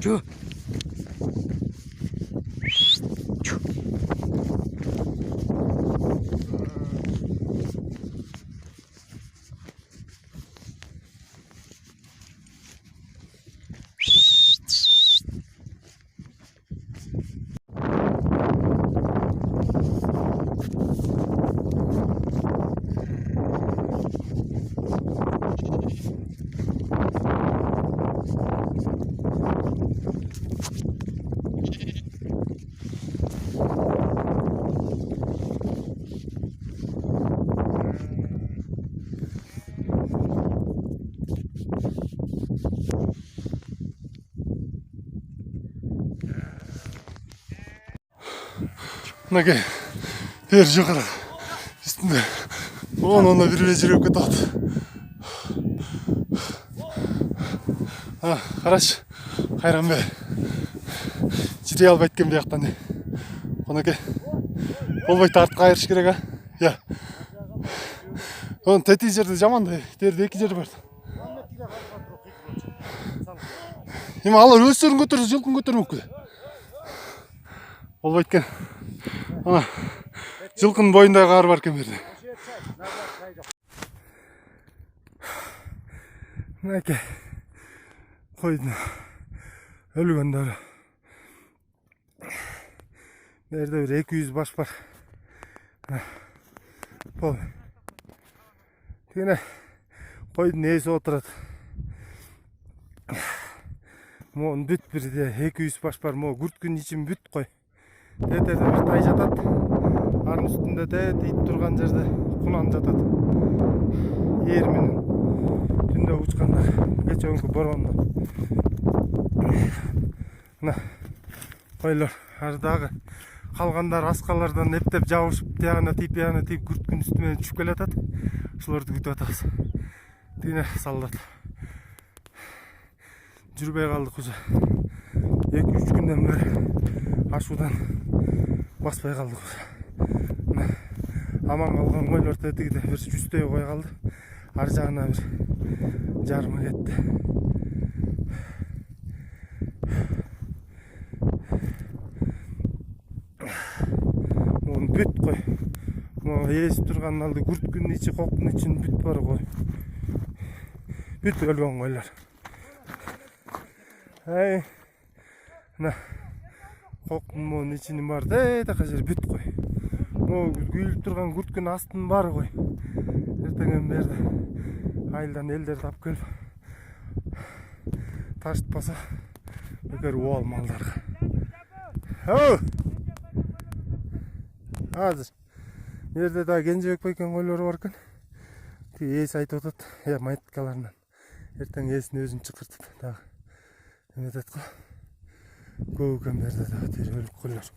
Чу. Мынаке бер жакара үстүндө оны бир жүрөп кетат. Караш, кайранбай жите албайт экен бияктан. Мынаке болбойт, артка кайрыш керек, Я. Он тети жерде жаман да, терде эки жер бар. Эми алар өздөрүн көтөрүп, жылкын көтөрмөккү. Болбойт экен. Жылкын боюндагы кар бар экен берде. Мынаке койдун өлгөндөрү. Берде бир 200 баш бар. Бол. Тигине койдун ээси отурат. Моун бүт бирде 200 баш бар. Мо күрткүн ичин бүт кой. Тетерде бир тай жатат. Анын үстүндө ит турган жерде кунан жатат. Ээр менен түндө учкандар. Кечеөнкү борондо. Мына койлор ардагы калгандар аскалардан эптеп жабышып, тиягына тип күрткүн үстү менен түшүп келатат. Ошолорду күтүп атабыз. Тигине салдат. Жүрбөй калдык уже. 2-3 күндөн бери ашуудан баспай калдык уже. Аман калган койлор тетигиде бир 100 кой калды. Ар жагына бир жарымы кетти. Моун бүт кой. Могу ээси турган алды күрткүн ичи, коктун ичин бүт бар кой. Бүт өлгөн койлор. Мына коктун моун ичинин бар таяка жер бүт кой. Могу күйүлүп турган күрткүн астынын баары кой. Эртеңен берди айылдан элдерди алып келип ташытпаса бекер убал малдарга. Азыр жерде да Кенжебек байкенин койлору бар экен. Ээси айтып атат, майыткаларынан. Эртең ээсин өзүн чакыртып дагы эметет го. Көп экен берде дагы өлүк койлор.